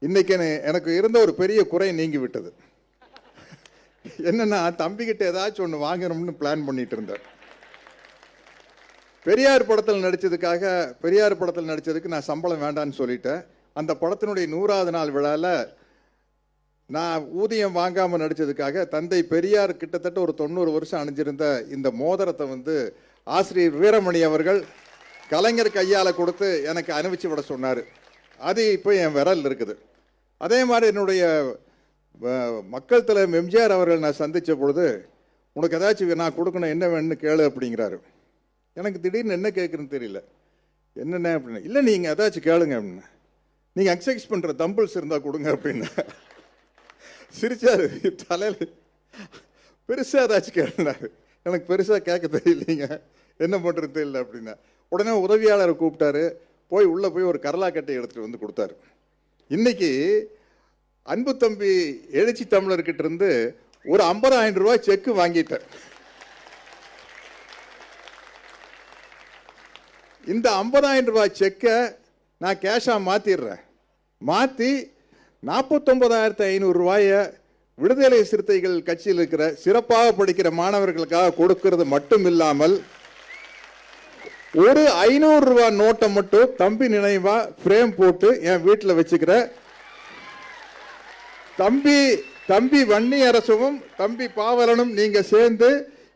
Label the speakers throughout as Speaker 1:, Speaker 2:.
Speaker 1: இன்னைக்கு எனக்கு இருந்த ஒரு பெரிய குறை நீங்கி விட்டது. என்னன்னா, தம்பிக்கிட்ட ஏதாச்சும் ஒன்று வாங்கணும்னு பிளான் பண்ணிட்டு இருந்தேன். பெரியார் படத்தில் நடிச்சதுக்கு நான் சம்பளம் வேண்டான்னு சொல்லிட்டேன். அந்த படத்தினுடைய 100வது நாள் விழாவில் நான் ஊதியம் வாங்காமல் நடித்ததுக்காக தந்தை பெரியார் கிட்டத்தட்ட ஒரு 90 வருஷம் அணிஞ்சிருந்த இந்த மோதிரத்தை வந்து ஆசிரியர் வீரமணி அவர்கள் கலைஞர் கையால் கொடுத்து எனக்கு அனுப்பிச்சு விட சொன்னார். அது இப்போ என் விரல் இருக்குது. அதே மாதிரி என்னுடைய மக்கள் தலைவர் எம்ஜிஆர் அவர்கள் நான் சந்தித்த பொழுது, உனக்கு ஏதாச்சும் நான் கொடுக்கணும், என்ன வேணும்னு கேளு அப்படிங்கிறாரு. எனக்கு திடீர்னு என்ன கேட்குறேன்னு தெரியல. என்னென்ன அப்படின்னு, இல்லை நீங்கள் ஏதாச்சும் கேளுங்க அப்படின்னு, நீங்கள் எக்ஸசைஸ் பண்ணுற தம்பிள்ஸ் இருந்தால் கொடுங்க அப்படின்னு சிரிச்சாரு. தலையில் பெருசாக ஏதாச்சும் கேளுனாரு. எனக்கு பெருசாக கேட்க தெரியலைங்க, என்ன பண்ணுறது தெரியல அப்படின்னா. உடனே உதவியாளரை கூப்பிட்டாரு. உள்ளே போய் ஒரு கரலாக்கட்டை எடுத்துகிட்டு வந்து கொடுத்தாரு. இன்னைக்கு அன்பு தம்பி எழுச்சி தமிழர்கிட்ட இருந்து ஒரு 50,000 ரூபாய் செக்கு வாங்கிட்டேன். இந்த 50,000 ரூபாய் செக்கை நான் கேஷாக மாற்றிடுறேன். மாற்றி 49,500 ரூபாயை விடுதலை சிறுத்தைகள் கட்சியில் இருக்கிற சிறப்பாக படிக்கிற மாணவர்களுக்காக கொடுக்கிறது மட்டும் இல்லாமல் ஒரு 500 ரூபாய் நோட்டை மட்டும் தம்பி நினைவா ஃப்ரேம் போட்டு என் வீட்டில் வச்சுக்கிற தம்பி வன்னி அரசும் தம்பி பாவலனும் நீங்க சேர்ந்து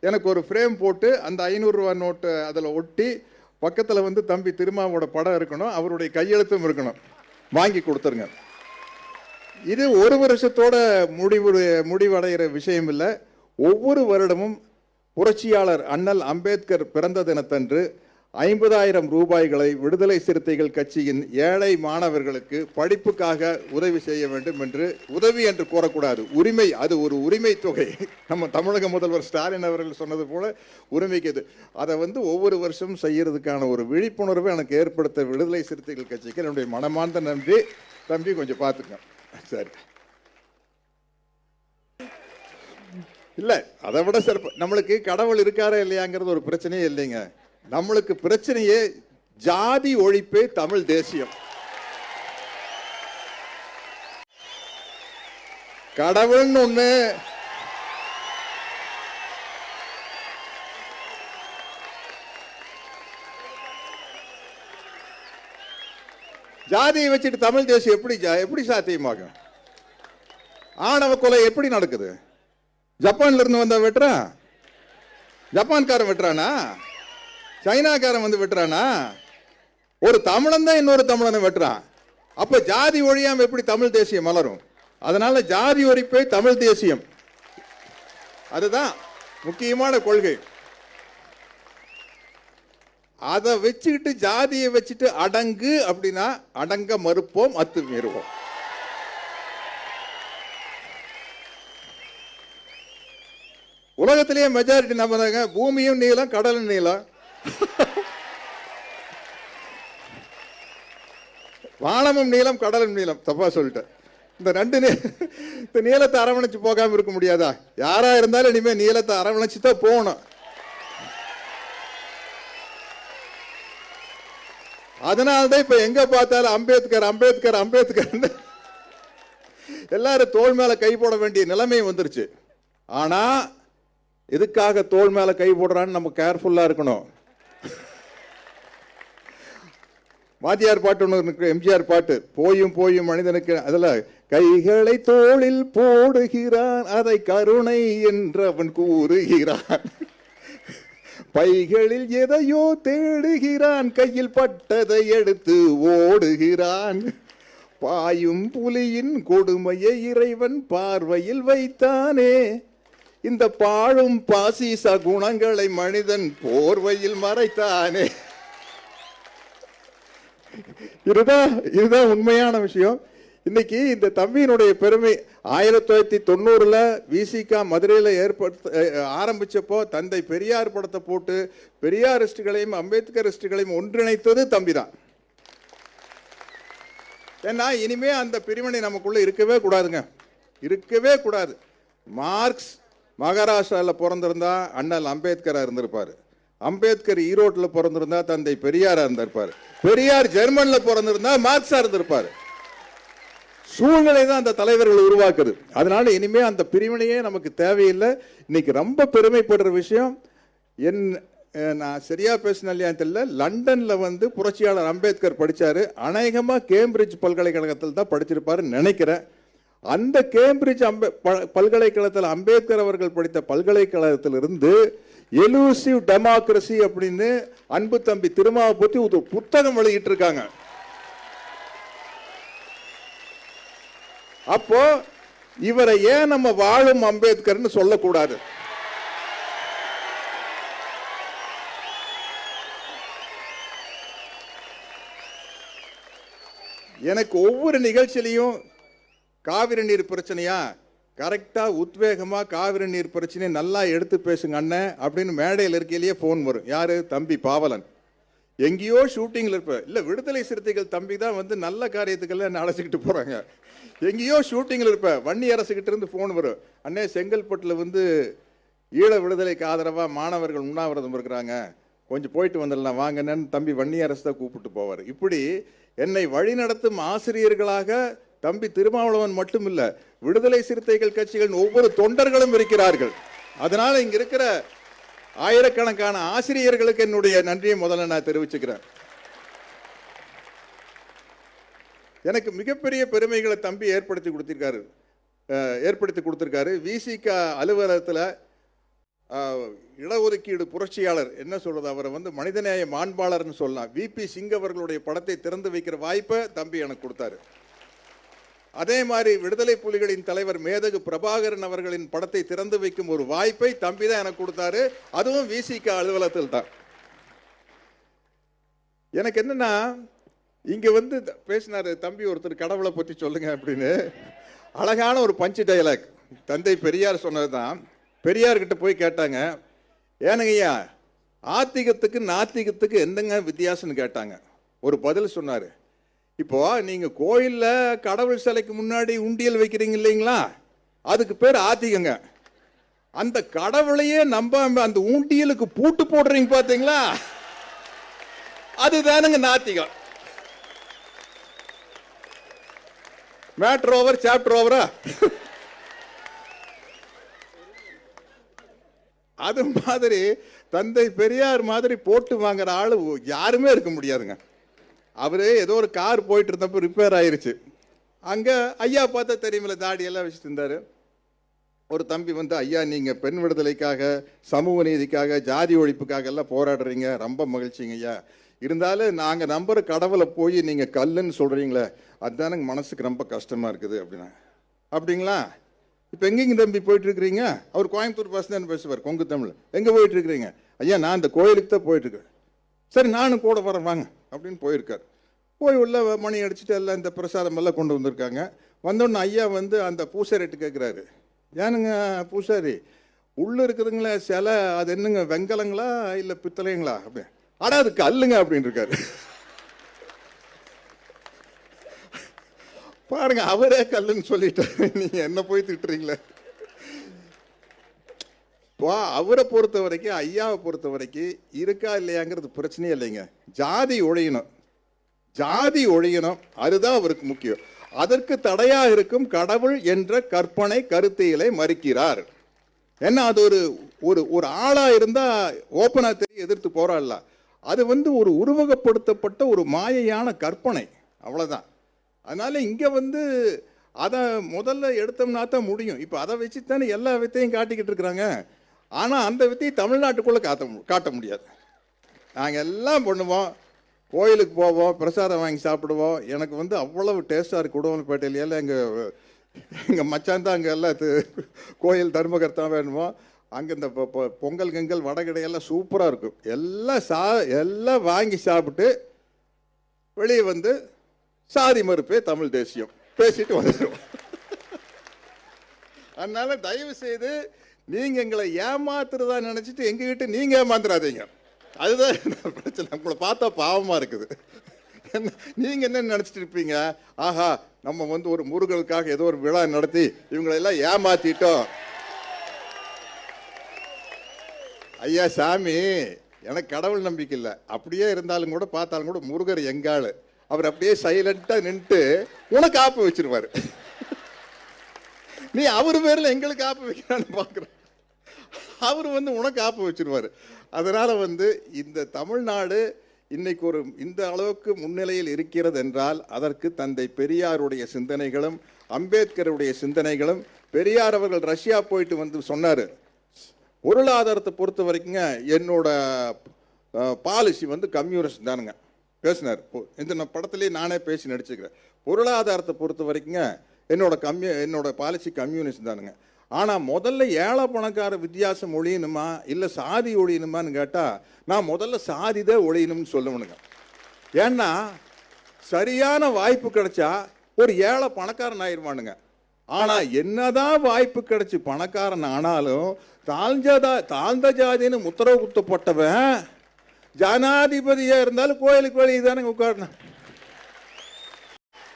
Speaker 1: எனக்கு ஒரு ஃப்ரேம் போட்டு அந்த 500 ரூபாய் நோட்டு அதில் ஒட்டி பக்கத்தில் வந்து தம்பி திருமாவோட படம் இருக்கணும், அவருடைய கையெழுத்தும் இருக்கணும், வாங்கி கொடுத்துருங்க. இது ஒரு வருஷத்தோட முடிவடைகிற விஷயம் இல்லை. ஒவ்வொரு வருடமும் புரட்சியாளர் அண்ணல் அம்பேத்கர் பிறந்த தினத்தன்று 50,000 ரூபாய்களை விடுதலை சிறுத்தைகள் கட்சியின் ஏழை மாணவர்களுக்கு படிப்புக்காக உதவி செய்ய வேண்டும் என்று, உதவி என்று கூறக்கூடாது, உரிமை, அது ஒரு உரிமை தொகை. நம்ம தமிழக முதல்வர் ஸ்டாலின் அவர்கள் சொன்னது போல உரிமைக்கு அதை வந்து ஒவ்வொரு வருஷமும் செய்யறதுக்கான ஒரு விழிப்புணர்வை எனக்கு ஏற்படுத்த விடுதலை சிறுத்தைகள் கட்சிக்கு என்னுடைய மனமார்ந்த நன்றி. தம்பி கொஞ்சம் பார்த்துக்க. சரி, இல்லை அதை விட சிறப்பு, நம்மளுக்கு கடவுள் இருக்காரா இல்லையாங்கிறது ஒரு பிரச்சனையே இல்லைங்க. நம்மளுக்கு பிரச்சனையே ஜாதி ஒழிப்பே தமிழ் தேசியம். கடவுள்னு ஒண்ணு ஜாதியை வச்சுட்டு தமிழ் தேசியம் எப்படி சாத்தியமாகும்? ஆணவ கொலை எப்படி நடக்குது? ஜப்பான்ல இருந்து வந்த வெட்டுறான், ஜப்பான்காரன் வெட்டுறானா? சைனாக்காரன் வந்து வெட்டுறானா? ஒரு தமிழன் தான் இன்னொரு தமிழனை வெட்டுறான். அப்ப ஜாதி ஒழியாம எப்படி தமிழ் தேசியம் மலரும்? அதனால ஜாதி ஒழிப்பே தமிழ் தேசியம், அதுதான் முக்கியமான கொள்கை. அதை வச்சுக்கிட்டு ஜாதியை வச்சுட்டு அடங்கு அப்படின்னா அடங்க மறுப்போம், அத்துமீறுவோம். உலகத்திலேயே மெஜாரிட்டி நம்புறாங்க பூமியும் நீளம் கடலும் நீளம், வானமும் நீளம் கடலும் நீளம். தப்பா சொல்லிட்டேன். இந்த நீளத்தை அரவணைச்சு போகாம இருக்க முடியாதா? யாரா இருந்தாலும் இனிமே நீளத்தை அரவணைச்சு தான் போகணும். அதனால்தான் இப்ப எங்க பார்த்தாலும் அம்பேத்கர் அம்பேத்கர் அம்பேத்கர் எல்லாரும் தோள் மேல கை போட வேண்டிய நிலைமை வந்துருச்சு. ஆனா எதுக்காக தோள் மேல கை போடுறான்னு நம்ம கேர்ஃபுல்லா இருக்கணும். வாத்தியார் பாட்டு ஒன்று இருக்கு, எம்ஜிஆர் பாட்டு, போயும் போயும் மனிதனுக்கு, அதுல கைகளை தோளில் போடுகிறான் அதை கருணை என்று அவன் கூறுகிறான், பைகளில் எதையோ தேடுகிறான் கையில் பட்டதை எடுத்து ஓடுகிறான், பாயும் புலியின் கொடுமையை இறைவன் பார்வையில் வைத்தானே, இந்த பாழும் பாசிச குணங்களை மனிதன் போர்வையில் மறைத்தானே. இதுதான் உண்மையான விஷயம். இன்னைக்கு இந்த தம்பியினுடைய பெருமை 1990 விசிகா மதுரையில் ஆரம்பிச்சப்போ தந்தை பெரியார் படத்தை போட்டு பெரியாரிஸ்டுகளையும் அம்பேத்கரிஸ்டுகளையும் ஒன்றிணைத்தது தம்பி தான். ஏன்னா இனிமே அந்த பிரிவினை நமக்குள்ள இருக்கவே கூடாதுங்க, இருக்கவே கூடாது. மார்க்ஸ் மகாராஷ்டிராவில் பிறந்திருந்தா அண்ணல் அம்பேத்கரா இருந்திருப்பாரு, அம்பேத்கர் ஈரோட்டில் பிறந்திருந்தா தந்தை பெரியாரா இருந்திருப்பாரு, பெரியார் ஜெர்மன்ல பிறந்திருந்தா மார்க்ஸா இருந்திருப்பாரு. சூழ்நிலை தான் அந்த தலைவர்கள் உருவாக்குது. அதனால இனிமே அந்த பிரிவினையே நமக்கு தேவையில்லை. இன்னைக்கு ரொம்ப பெருமைப்படுற விஷயம், நான் சரியா பேசினேன் இல்லையா தெரியல, லண்டன்ல வந்து புரட்சியாளர் அம்பேத்கர் படிச்சாரு. அநேகமா கேம்பிரிட்ஜ் பல்கலைக்கழகத்தில் தான் படிச்சிருப்பாருன்னு நினைக்கிறேன். அந்த கேம்பிரிட்ஜ் பல்கலைக்கழகத்தில் அம்பேத்கர் அவர்கள் படித்த பல்கலைக்கழகத்திலிருந்து எலூசிவ் டெமோக்ரசி அப்படின்னு அன்பு தம்பி திருமாவை பற்றி ஒரு புத்தகம் வெளியிட்டு இருக்காங்க. அப்போ இவரை ஏன் நம்ம வாழும் அம்பேத்கர்னு சொல்லக்கூடாது? எனக்கு ஒவ்வொரு நிகழ்ச்சியிலையும் காவிரி நீர் பிரச்சனையா, கரெக்டா உத்வேகமா காவிரி நீர் பிரச்சனையை நல்லா எடுத்து பேசுங்க அண்ணன் அப்படின்னு மேடையில் இருக்கையிலேயே போன் வரும். யாரு? தம்பி பாவலன். எங்கேயோ ஷூட்டிங்ல இருப்ப, இல்ல விடுதலை சிறுத்தைகள் தம்பி தான் வந்து நல்ல காரியத்துக்கெல்லாம் என்ன அழைச்சிக்கிட்டு போறாங்க. எங்கேயோ ஷூட்டிங்ல இருப்ப, வன்னி அரசுகிட்ட இருந்து போன் வரும், அண்ணே செங்கல்பட்டுல வந்து ஈழ விடுதலைக்கு ஆதரவா மாணவர்கள் உண்ணாவிரதம் இருக்கிறாங்க, கொஞ்சம் போயிட்டு வந்துடலாம் வாங்கன்னு தம்பி வன்னி அரசு தான் கூப்பிட்டு போவார். இப்படி என்னை வழிநடத்தும் ஆசிரியர்களாக தம்பி திருமாவளவன் மட்டும் இல்ல, விடுதலை சிறுத்தைகள் கட்சிகளின் ஒவ்வொரு தொண்டர்களும் இருக்கிறார்கள். அதனால இங்க இருக்கிற ஆயிரக்கணக்கான ஆசிரியர்களுக்கு என்னுடைய நன்றியை முதல்ல நான் தெரிவிச்சுக்கிறேன். எனக்கு மிகப்பெரிய பெருமைகளை தம்பி ஏற்படுத்தி கொடுத்திருக்காரு. விசிக அலுவலகத்தில் இடஒதுக்கீடு புரட்சியாளர் என்ன சொல்றது, அவரை வந்து மனிதநேய மாண்பாளர்னு சொல்லலாம். விபி சிங் அவர்களுடைய படத்தை திறந்து வைக்கிற வாய்ப்பை தம்பி எனக்கு கொடுத்தாரு. அதே மாதிரி விடுதலை புலிகளின் தலைவர் மேதகு பிரபாகரன் அவர்களின் படத்தை திறந்து வைக்கும் ஒரு வாய்ப்பை தம்பி தான் எனக்கு கொடுத்தாரு. அதுவும் விசிக அலுவலகத்தில் தான். எனக்கு என்னன்னா, இங்க வந்து பேசினாரு தம்பி ஒருத்தர், கடவுளை பற்றி சொல்லுங்க அப்படின்னு. அழகான ஒரு பஞ்சு டயலாக் தந்தை பெரியார் சொன்னதுதான். பெரியார் கிட்ட போய் கேட்டாங்க, ஏனுங்கய்யா ஆத்திகத்துக்கு நாத்திகத்துக்கு என்னங்க வித்தியாசம்னு கேட்டாங்க. ஒரு பதில் சொன்னாரு, இப்போ நீங்க கோயில்ல கடவுள் சிலைக்கு முன்னாடி உண்டியல் வைக்கிறீங்க இல்லைங்களா, அதுக்கு பேர் ஆத்திகங்க. அந்த கடவுளையே நம்பாம அந்த உண்டியலுக்கு பூட்டு போடுறீங்க பாத்தீங்களா, அதுதானுங்க நாத்திகம். மேட்டர் ஓவர் சாப்டர் ஓவரா? அது மாதிரி தந்தை பெரியார் மாதிரி போட்டு வாங்குற ஆளு யாருமே இருக்க முடியாதுங்க. அவரு ஏதோ ஒரு கார் போயிட்டு இருந்தப்ப ரிப்பேர் ஆயிருச்சு. அங்க ஐயா பார்த்தா தெரியுமில்ல, தாடி எல்லாம் வச்சுட்டு இருந்தாரு. ஒரு தம்பி வந்து, ஐயா நீங்க பெண் விடுதலைக்காக, சமூக நீதிக்காக, ஜாதி ஒழிப்புக்காக எல்லாம் போராடுறீங்க, ரொம்ப மகிழ்ச்சிங்க ஐயா. இருந்தாலும் நாங்க நம்புற கடவுளை போய் நீங்க கல்லுன்னு சொல்றீங்களே, அதுதான் எனக்கு மனசுக்கு ரொம்ப கஷ்டமா இருக்குது அப்படின்னா. அப்படிங்களா? இப்போ எங்கேங்க தம்பி போயிட்டு இருக்கிறீங்க? அவர் கோயம்புத்தூர் பஸ் தான் பேசுவார், கொங்கு தமிழ். எங்க போயிட்டு இருக்கிறீங்க? ஐயா நான் இந்த கோயிலுக்கு தான் போயிட்டு இருக்கேன். சரி நானும் கூட வரேன் வாங்க அப்படின்னு போயிருக்கார். போய் உள்ள மணி அடிச்சுட்டு எல்லாம் இந்த பிரசாதம் எல்லாம் கொண்டு வந்திருக்காங்க. வந்தோடனே ஐயா வந்து அந்த பூசாரிட்டு கேட்குறாரு, ஏனுங்க பூசாரி உள்ள இருக்குதுங்களே சிலை, அது என்னங்க வெங்கலங்களா இல்லை பித்தளைங்களா? அப்படி ஆனா அது கல்லுங்க அப்படின்னு இருக்காரு. பாருங்க, அவரே கல்லுன்னு சொல்லிட்டாரு, நீங்க என்ன போய் திட்டுறீங்களே. அவரை பொறுத்த வரைக்கும், ஐயாவை பொறுத்த வரைக்கும் இருக்கா இல்லையாங்கிறது பிரச்சனையே இல்லைங்க. ஜாதி ஒழியணும், ஜாதி ஒழியணும், அதுதான் அவருக்கு முக்கியம். அதற்கு தடையா இருக்கும் கடவுள் என்ற கற்பனை கருத்தியலை மறுக்கிறார். ஏன்னா அது ஒரு ஆளா இருந்தா ஓப்பனா தெரிய எதிர்த்து போராடலாம். அது வந்து ஒரு உருவகப்படுத்தப்பட்ட ஒரு மாயையான கற்பனை, அவ்வளவுதான். அதனால இங்க வந்து அதை முதல்ல எடுத்தோம்னா தான் முடியும். இப்போ அதை வச்சு தானே எல்லா வித்தையும் காட்டிக்கிட்டு இருக்கிறாங்க. ஆனால் அந்த வித்தையை தமிழ்நாட்டுக்குள்ளே காட்ட முடியாது. நாங்கள் எல்லாம் பண்ணுவோம், கோயிலுக்கு போவோம், பிரசாதம் வாங்கி சாப்பிடுவோம். எனக்கு வந்து அவ்வளவு டேஸ்டாக இருக்குது. உடுமலைப்பேட்டையில எங்கள் மச்சான் தான் அங்கே எல்லாம் கோயில் தர்மகர்த்தா வேணுமோ, அங்கே இந்த பொங்கல் கெங்கல் வடகடையெல்லாம் சூப்பராக இருக்கும். எல்லாம் வாங்கி சாப்பிட்டு வெளியே வந்து சாதி மறுப்பே தமிழ் தேசியம் பேசிட்டு வந்துடும். அதனால தயவு செய்து நீங்க எங்களை ஏமாத்துறதா நினைச்சிட்டு எங்ககிட்ட நீங்க ஏமாந்துடாதீங்க. அதுதான் பிரச்சனை. உங்களை பார்த்தா பாவமா இருக்குது. நீங்க என்ன நினைச்சிட்டு இருப்பீங்க, ஆஹா நம்ம வந்து ஒரு முருகனுக்காக ஏதோ ஒரு விழா நடத்தி இவங்களை எல்லாம் ஏமாத்திட்டோம். ஐயா சாமி, எனக்கு கடவுள் நம்பிக்கை இல்லை. அப்படியே இருந்தாலும் கூட பார்த்தாலும் கூட முருகர் எங்காளு அவர் அப்படியே சைலண்டா நின்று உனக்கு ஆப்பு வச்சிருவாரு. நீ அவர் பேர்ல எங்களுக்கு ஆப்பு வைக்கிறான்னு பாக்குற, அவர் உனக்கு ஆப்பு வச்சிருவாரு. அதனால இந்த தமிழ்நாடு இன்னைக்கு இந்த அளவுக்கு முன்னிலையில் இருக்கிறது என்றால் அதற்கு தந்தை பெரியாருடைய சிந்தனைகளும் அம்பேத்கருடைய சிந்தனைகளும். பெரியார் அவர்கள் ரஷ்யா போயிட்டு சொன்னாரு, பொருளாதாரத்தை பொறுத்த வரைக்குங்க என்னோட பாலிசி கம்யூனிஸ்ட் தானுங்க பேசினார். இந்த படத்திலேயே நானே பேசி நடிச்சுக்கிறேன். பொருளாதாரத்தை பொறுத்த வரைக்குங்க என்னோட பாலிசி கம்யூனிஸ்ட் தானுங்க. ஆனால் முதல்ல ஏழை பணக்கார வித்தியாசம் ஒழியணுமா இல்லை சாதி ஒழியணுமான்னு கேட்டால் நான் முதல்ல சாதி தான் ஒழியணும்னு சொல்லணுங்க. ஏன்னா சரியான வாய்ப்பு கிடைச்சா ஒரு ஏழை பணக்காரன் ஆயிடுவானுங்க. ஆனால் என்னதான் வாய்ப்பு கிடைச்சி பணக்காரன் ஆனாலும் தாழ்ந்த ஜாதின்னு முத்திரவு குத்தப்பட்டவன் ஜனாதிபதியாக இருந்தாலும் கோயிலுக்கு வெளியே தானே உட்காரணும்.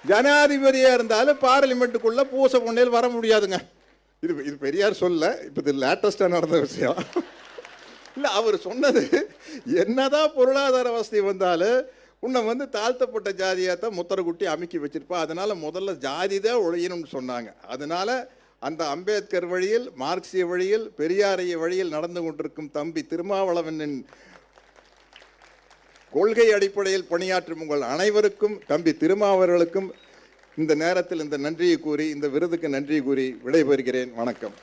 Speaker 1: ஜனாதிபதியாக இருந்தாலும் பார்லிமெண்ட்டுக்குள்ள பூசை பொண்ணையில் வர முடியாதுங்க. இது பெரியார் சொல்ல, இப்போ இது லேட்டஸ்டாக நடந்த விஷயம் இல்லை. அவர் சொன்னது என்னதான் பொருளாதார வசதி வந்தாலும் உன்னை தாழ்த்தப்பட்ட ஜாதியாத்தான் முத்திர குட்டி அமுக்கி வச்சிருப்பா. அதனால முதல்ல ஜாதி தான் ஒழியணும்னு சொன்னாங்க. அதனால அந்த அம்பேத்கர் வழியில், மார்க்சிய வழியில், பெரியாரிய வழியில் நடந்து கொண்டிருக்கும் தம்பி திருமாவளவனின் கொள்கை அடிப்படையில் பணியாற்றும் உங்கள் அனைவருக்கும், தம்பி திருமாவர்களுக்கும் இந்த நேரத்தில் இந்த நன்றியை கூறி, இந்த விருதுக்கு நன்றி கூறி விடைபெறுகிறேன். வணக்கம்.